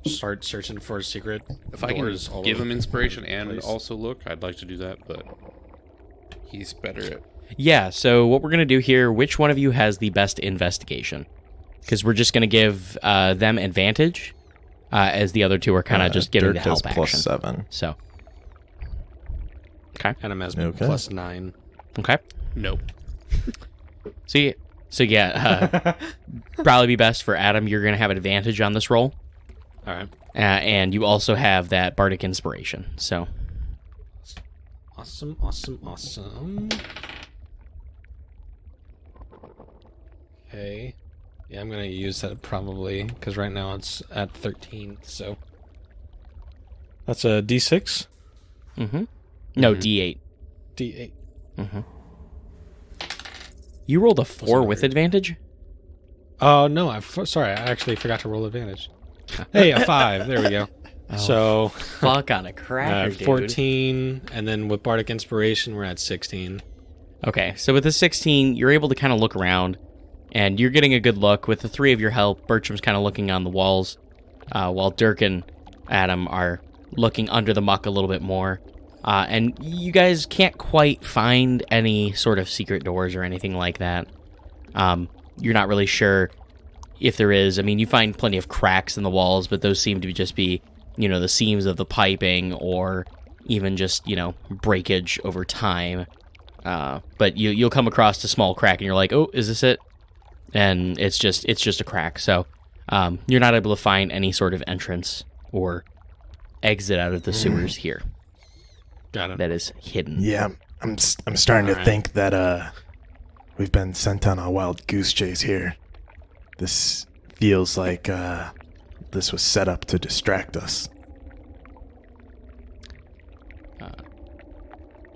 start searching for a secret. If I can doors all give over him inspiration the and place. also look, I'd like to do that, but he's better at... yeah, so what we're gonna do here, which one of you has the best investigation? Because we're just gonna give them advantage, as the other two are kind of just getting Dirk the help does plus action. 7. So, okay, Adam has Okay. plus 9. okay. Nope. So yeah, probably be best for Adam. You're gonna have an advantage on this roll, All right. and you also have that Bardic Inspiration. So, Awesome. Okay. Yeah, I'm gonna use that probably because right now it's at 13. So that's a D6, no D8. D8. You rolled a 4 not with weird. advantage. Oh no! Sorry, I actually forgot to roll advantage. Hey, a 5. There we go. So Fuck on a cracker, dude. 14, and then with Bardic Inspiration, we're at 16. Okay, so with the 16, you're able to kind of look around, and you're getting a good look. With the 3 of your help, Bertram's kind of looking on the walls, while Dirk and Adam are looking under the muck a little bit more. And you guys can't quite find any sort of secret doors or anything like that. You're not really sure if there is. I mean, you find plenty of cracks in the walls, but those seem to just be, the seams of the piping or even just, breakage over time. But you'll come across a small crack and you're like, oh, is this it? And it's just a crack. So you're not able to find any sort of entrance or exit out of the sewers here. Got it. That is hidden. Yeah, I'm starting to think that we've been sent on a wild goose chase here. This feels like this was set up to distract us.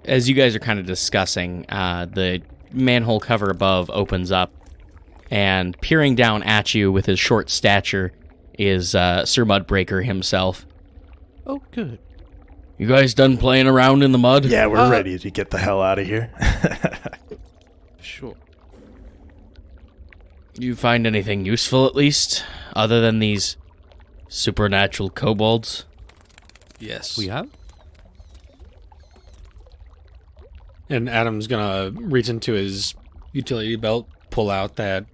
As you guys are kind of discussing, the manhole cover above opens up, and peering down at you with his short stature is Sir Mudbreaker himself. Oh, good. You guys done playing around in the mud? Yeah, we're ready to get the hell out of here. Sure. You find anything useful, at least, other than these supernatural kobolds? Yes. We have? And Adam's gonna reach into his utility belt, pull out that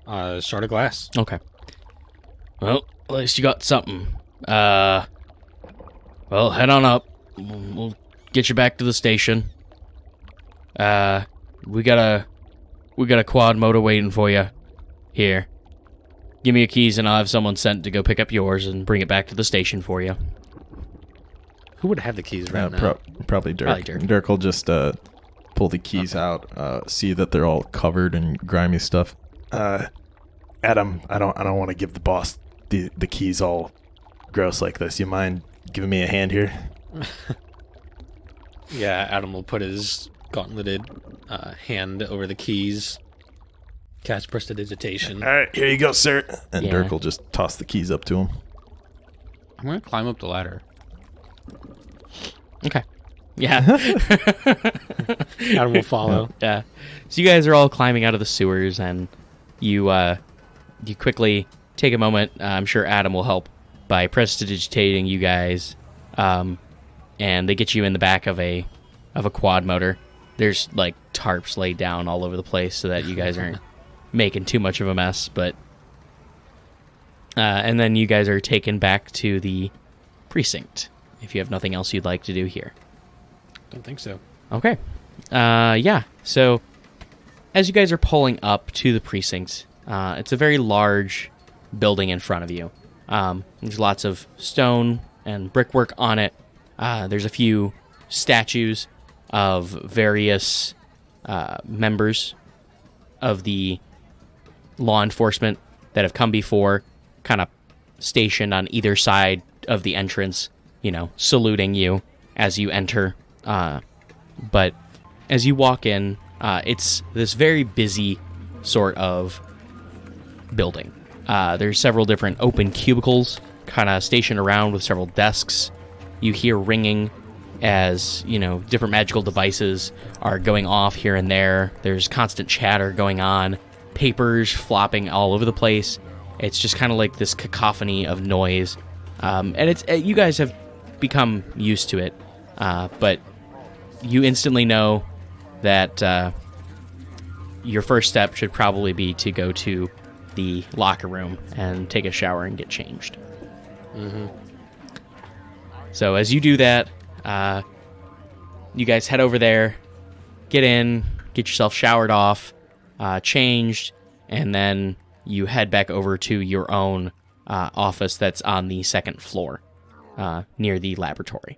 shard of glass. Okay. Well, at least you got something. Well, head on up. We'll get you back to the station. We got a quad motor waiting for you. Here. Give me your keys and I'll have someone sent to go pick up yours and bring it back to the station for you. Who would have the keys right now? Probably Dirk. Probably Dirk. Dirk will just pull the keys out, see that they're all covered in grimy stuff. Adam, I don't want to give the boss the keys all gross like this. You mind giving me a hand here? Yeah, Adam will put his gauntleted hand over the keys. Cast prestidigitation. All right, here you go, sir. And Yeah. Dirk will just toss the keys up to him. I'm going to climb up the ladder. Okay. Yeah. Adam will follow. Yeah. So you guys are all climbing out of the sewers, and you quickly take a moment. I'm sure Adam will help by prestidigitating you guys, and they get you in the back of a quad motor. There's like tarps laid down all over the place so that you guys aren't making too much of a mess. But and then you guys are taken back to the precinct. If you have nothing else you'd like to do here. Don't think so. Okay. Yeah. So, as you guys are pulling up to the precinct, it's a very large building in front of you. There's lots of stone and brickwork on it. There's a few statues of various members of the law enforcement that have come before, kind of stationed on either side of the entrance, saluting you as you enter. But as you walk in, it's this very busy sort of building. There's several different open cubicles kind of stationed around with several desks. You hear ringing as, different magical devices are going off here and there. There's constant chatter going on, papers flopping all over the place. It's just kind of like this cacophony of noise. And you guys have become used to it, but you instantly know that your first step should probably be to go to the locker room and take a shower and get changed. Mm-hmm. So as you do that, you guys head over there, get in, get yourself showered off, changed, and then you head back over to your own office that's on the second floor, near the laboratory.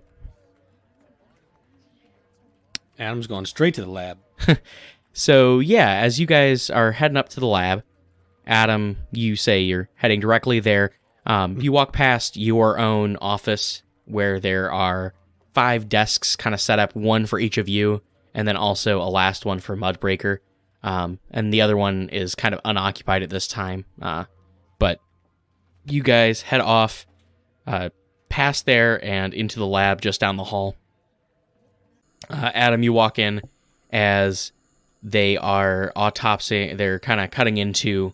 Adam's going straight to the lab. So, yeah, as you guys are heading up to the lab, Adam, you say you're heading directly there. You walk past your own office where there are 5 desks kind of set up, one for each of you, and then also a last one for Mudbreaker. And the other one is kind of unoccupied at this time. But you guys head off past there and into the lab just down the hall. Adam, you walk in as they are autopsying. They're kind of cutting into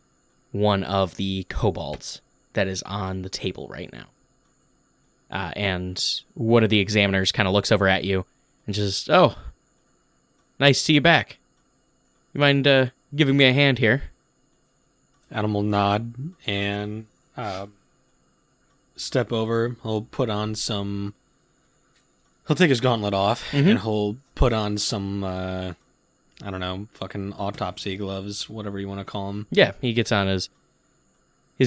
one of the kobolds that is on the table right now. And one of the examiners kind of looks over at you and just, "Oh, nice to see you back. You mind giving me a hand here?" Adam will nod and step over. He'll put on some... He'll take his gauntlet off, and he'll put on some, fucking autopsy gloves, whatever you want to call them. Yeah, he gets on his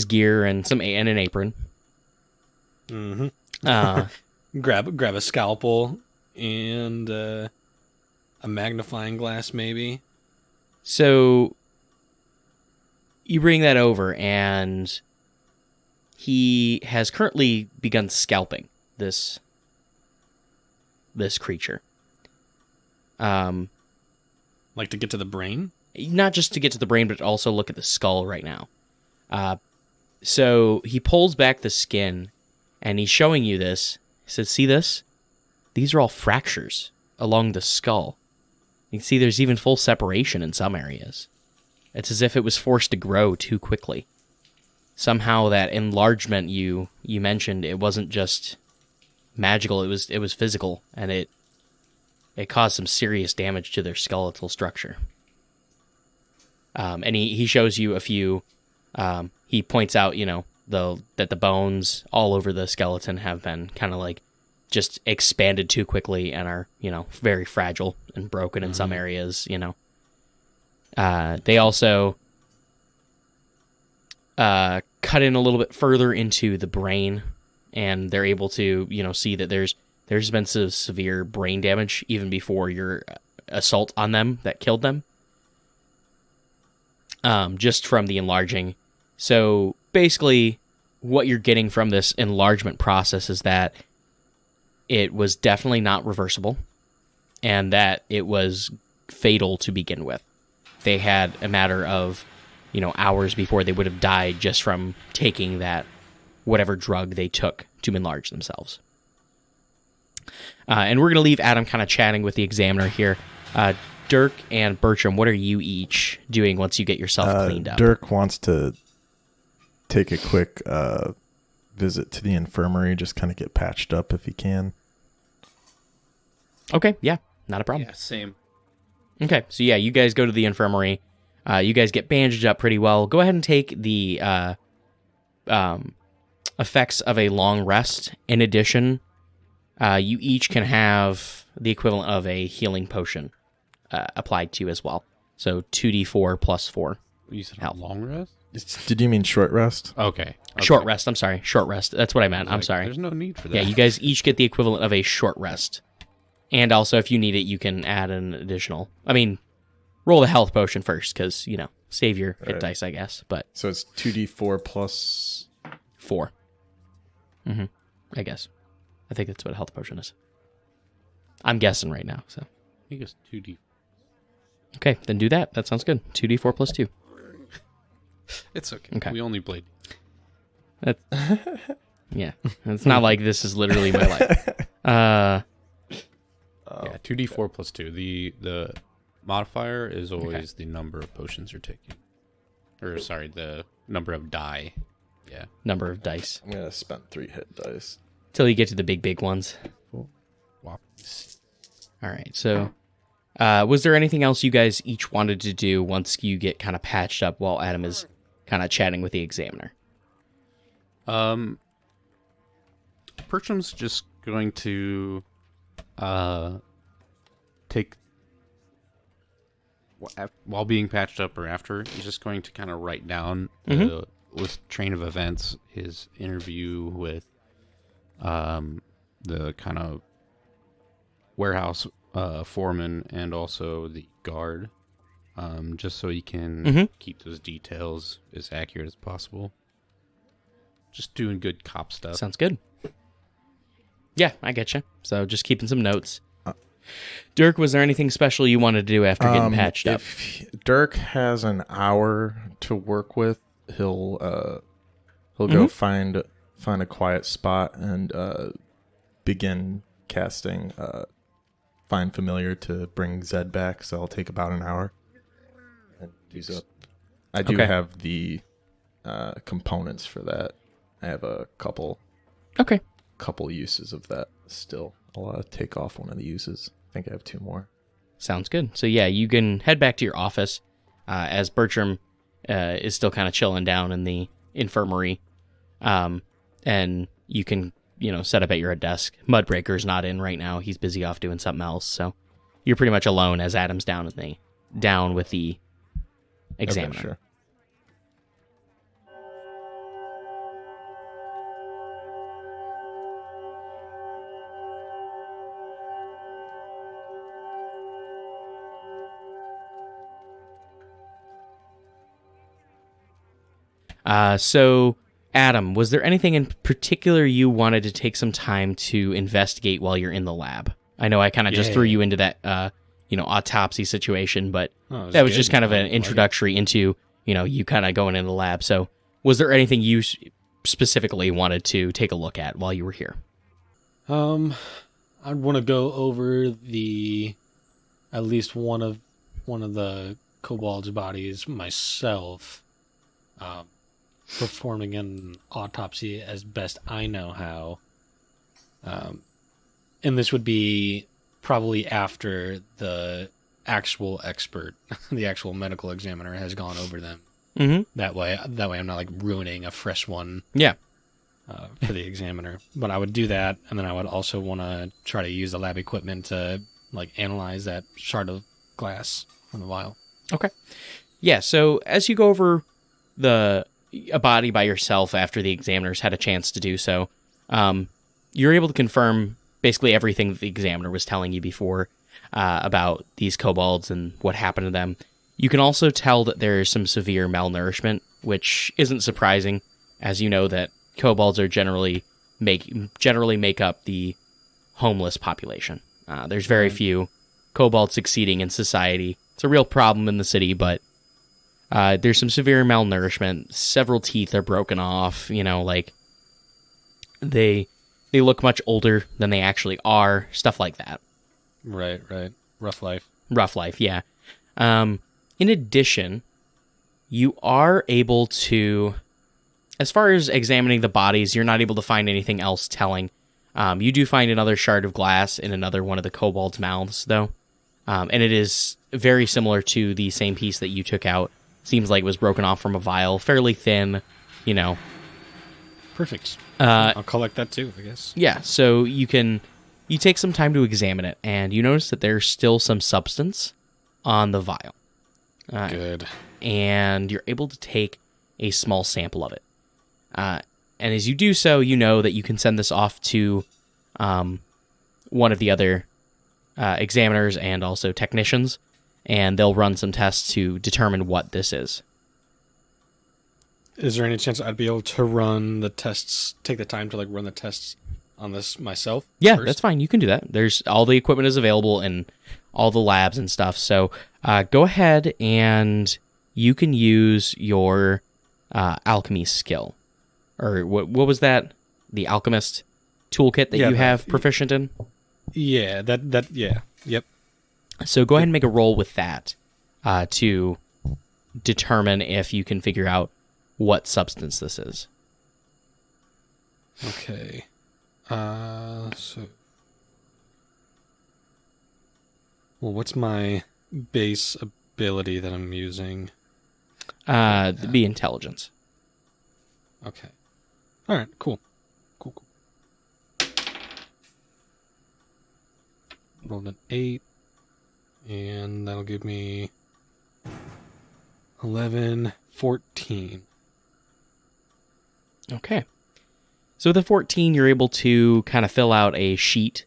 gear and and an apron. Mm-hmm. Grab a scalpel and a magnifying glass, maybe. So you bring that over, and he has currently begun scalping this creature. Like to get to the brain? Not just to get to the brain, but also look at the skull right now. So he pulls back the skin, and he's showing you this. He says, "See this? These are all fractures along the skull. You can see there's even full separation in some areas. It's as if it was forced to grow too quickly. Somehow that enlargement you mentioned, it wasn't just magical, it was physical, and it caused some serious damage to their skeletal structure." And he shows you a few. He points out, that the bones all over the skeleton have been kind of like just expanded too quickly and are, very fragile and broken in some areas. They also cut in a little bit further into the brain, and they're able to, see that there's been some severe brain damage even before your assault on them that killed them. Just from the enlarging. So basically, what you're getting from this enlargement process is that it was definitely not reversible, and that it was fatal to begin with. They had a matter of, hours before they would have died just from taking that whatever drug they took to enlarge themselves. And we're going to leave Adam kind of chatting with the examiner here. Dirk and Bertram, what are you each doing once you get yourself cleaned up? Dirk wants to take a quick visit to the infirmary, just kind of get patched up if he can. Okay, yeah, not a problem. Yeah, same. Okay, so yeah, you guys go to the infirmary. You guys get bandaged up pretty well. Go ahead and take the effects of a long rest. In addition, you each can have the equivalent of a healing potion applied to you as well. So 2d4 plus 4. You said health. Long rest? Did you mean short rest? Okay. Short rest, I'm sorry. Short rest. That's what I meant. I'm sorry. There's no need for that. Yeah, you guys each get the equivalent of a short rest. And also, if you need it, you can add an additional... roll the health potion first, because, save your hit Right. dice, I guess. But So it's 2d4 plus... 4. I guess. I think that's what a health potion is. I'm guessing right now, so. I think it's 2D. Okay, then do that. That sounds good. 2d4 plus 2. It's okay. Okay. We only played. That's, yeah, it's not like this is literally my life. Yeah, 2d4 plus 2. The modifier is always the number of potions you're taking. Or, sorry, the number of die. Yeah. Number of dice. I'm going to spend 3 hit dice. Till you get to the big ones. Wop. All right, so was there anything else you guys each wanted to do once you get kind of patched up while Adam is kind of chatting with the examiner? Bertram's just going to take while being patched up or after, he's just going to kind of write down the list train of events, his interview with the kind of warehouse foreman and also the guard, just so he can keep those details as accurate as possible. Just doing good cop stuff. Sounds good. Yeah, I get you. So just keeping some notes. Dirk, was there anything special you wanted to do after getting patched up? If Dirk has an hour to work with, he'll go find a quiet spot and begin casting Find Familiar to bring Zed back. So I'll take about an hour. And use up. I do have the components for that. I have a couple uses of that still. I'll take off one of the uses. I think I have 2 more. Sounds good. So yeah, you can head back to your office as Bertram is still kind of chilling down in the infirmary. And you can, set up at your desk. Mudbreaker's not in right now. He's busy off doing something else. So you're pretty much alone as Adam's down with the examiner. Okay, sure. So, Adam, was there anything in particular you wanted to take some time to investigate while you're in the lab? I know I kind of just threw you into that, autopsy situation, but that was just kind of an introductory into, you kind of going into the lab. So, was there anything you specifically wanted to take a look at while you were here? I'd want to go over at least one of the kobolds' bodies myself. Performing an autopsy as best I know how. And this would be probably after the actual expert, the actual medical examiner has gone over them. Mm-hmm. That way I'm not like ruining a fresh one. Yeah. For the examiner. But I would do that, and then I would also want to try to use the lab equipment to analyze that shard of glass from the vial. Okay. Yeah, so as you go over a body by yourself after the examiners had a chance to do so, you're able to confirm basically everything that the examiner was telling you before about these kobolds and what happened to them. You can also tell that there's some severe malnourishment, which isn't surprising, as you know that kobolds are generally make up the homeless population. There's very few kobolds succeeding in society. It's a real problem in the city, but there's some severe malnourishment. Several teeth are broken off. They look much older than they actually are. Stuff like that. Right. Rough life, yeah. In addition, you are able to, as far as examining the bodies, you're not able to find anything else telling. You do find another shard of glass in another one of the kobolds' mouths, though. And it is very similar to the same piece that you took out. Seems like it was broken off from a vial, fairly thin, Perfect. I'll collect that too, I guess. Yeah, so you take some time to examine it, and you notice that there's still some substance on the vial. Good. And you're able to take a small sample of it. And as you do so, you know that you can send this off to one of the other examiners and also technicians, and they'll run some tests to determine what this is. Is there any chance I'd be able to run the tests, take the time to run the tests on this myself? Yeah, first? that's fine. You can do that. There's all the equipment is available in all the labs and stuff. So go ahead and you can use your alchemy skill. Or what was that? The alchemist toolkit that you have proficient in? Yeah, yeah. Yep. So go ahead and make a roll with that to determine if you can figure out what substance this is. Okay. What's my base ability that I'm using? Be intelligence. Okay. All right, cool. Cool. Rolled an 8, and that'll give me 11, 14. Okay. So with a 14, you're able to kind of fill out a sheet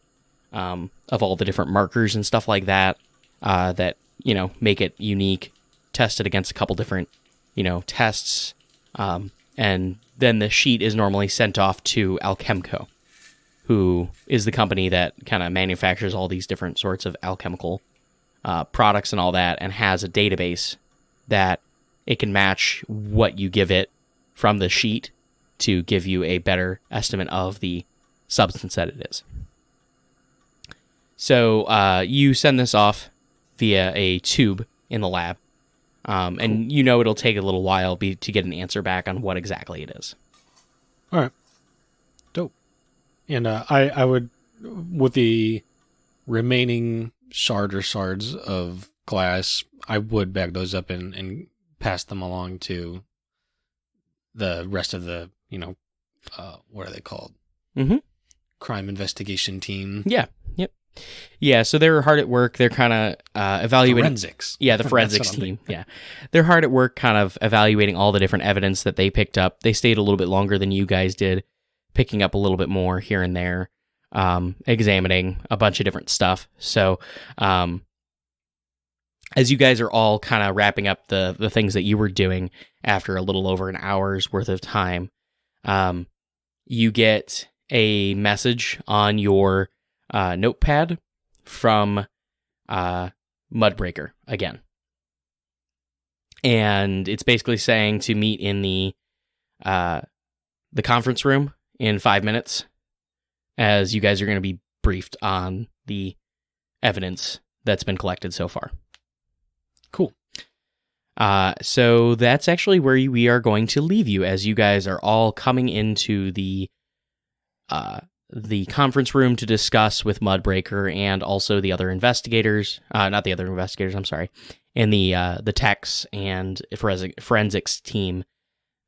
of all the different markers and stuff like that that, make it unique, test it against a couple different, tests. And then the sheet is normally sent off to Alchemical, who is the company that kind of manufactures all these different sorts of alchemical products and all that, and has a database that it can match what you give it from the sheet to give you a better estimate of the substance that it is. So you send this off via a tube in the lab, and it'll take a little while to get an answer back on what exactly it is. All right. Dope. And I would, with the remaining shards of glass, I would bag those up and pass them along to the rest of the, what are they called? Mm-hmm. Crime investigation team. Yeah. Yep. Yeah, so they're hard at work. They're kind of evaluating... Forensics. Yeah, the forensics team. Yeah. They're hard at work kind of evaluating all the different evidence that they picked up. They stayed a little bit longer than you guys did, picking up a little bit more here and there, examining a bunch of different stuff. So, as you guys are all kind of wrapping up the things that you were doing after a little over an hour's worth of time, you get a message on your notepad from Mudbreaker again. And it's basically saying to meet in the conference room in 5 minutes, as you guys are going to be briefed on the evidence that's been collected so far. Cool. So that's actually where we are going to leave you, as you guys are all coming into the conference room to discuss with Mudbreaker and also the other investigators, not the other investigators, I'm sorry, and the techs and forensics team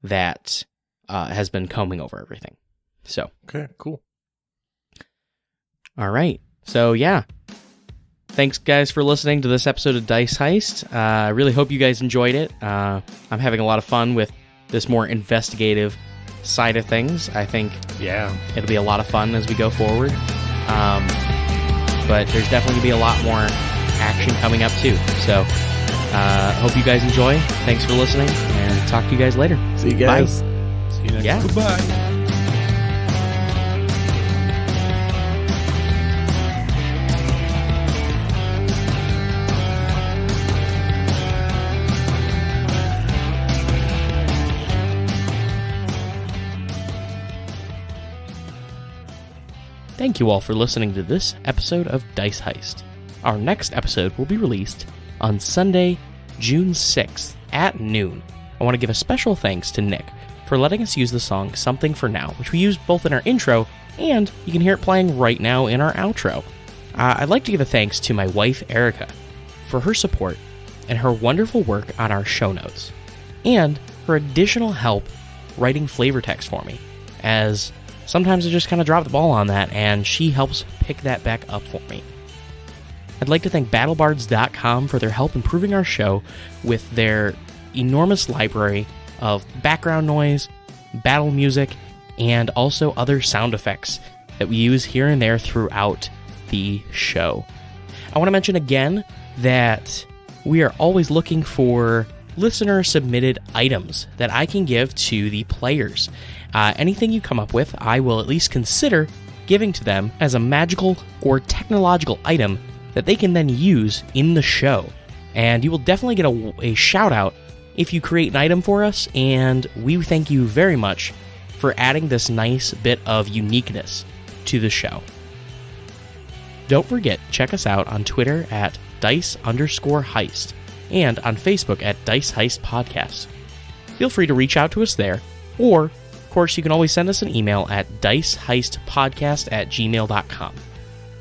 that has been combing over everything. So. Okay, cool. All right. So, yeah. Thanks, guys, for listening to this episode of Dice Heist. I really hope you guys enjoyed it. I'm having a lot of fun with this more investigative side of things. I think it'll be a lot of fun as we go forward. But there's definitely going to be a lot more action coming up, too. So, hope you guys enjoy. Thanks for listening, and talk to you guys later. See you guys. Bye. See you next Yeah. time. Goodbye. Thank you all for listening to this episode of Dice Heist. Our next episode will be released on Sunday, June 6th at noon. I want to give a special thanks to Nick for letting us use the song Something for Now, which we use both in our intro and you can hear it playing right now in our outro. I'd like to give a thanks to my wife, Erica, for her support and her wonderful work on our show notes, and her additional help writing flavor text for me, as sometimes I just kind of drop the ball on that, and she helps pick that back up for me. I'd like to thank BattleBards.com for their help improving our show with their enormous library of background noise, battle music, and also other sound effects that we use here and there throughout the show. I want to mention again that we are always looking for listener-submitted items that I can give to the players. Anything you come up with, I will at least consider giving to them as a magical or technological item that they can then use in the show. And you will definitely get a shout-out if you create an item for us, and we thank you very much for adding this nice bit of uniqueness to the show. Don't forget, check us out on Twitter at Dice_Heist and on Facebook at Dice Heist Podcast. Feel free to reach out to us there, or, of course, you can always send us an email at diceheistpodcast@gmail.com.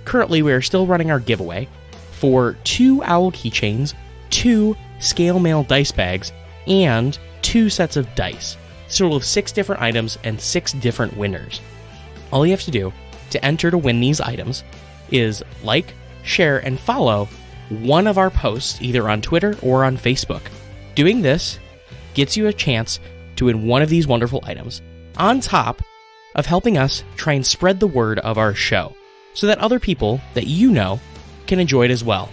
Currently, we are still running our giveaway for 2 owl keychains, 2 scale mail dice bags, and 2 sets of dice. So we'll have 6 different items and 6 different winners. All you have to do to enter to win these items is like, share, and follow one of our posts either on Twitter or on Facebook. Doing this gets you a chance to win one of these wonderful items, on top of helping us try and spread the word of our show, so that other people that you know can enjoy it as well.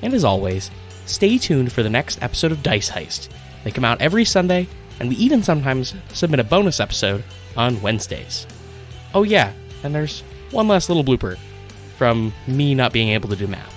And as always, stay tuned for the next episode of Dice Heist. They come out every Sunday, and we even sometimes submit a bonus episode on Wednesdays. Oh yeah, and there's one last little blooper from me not being able to do math.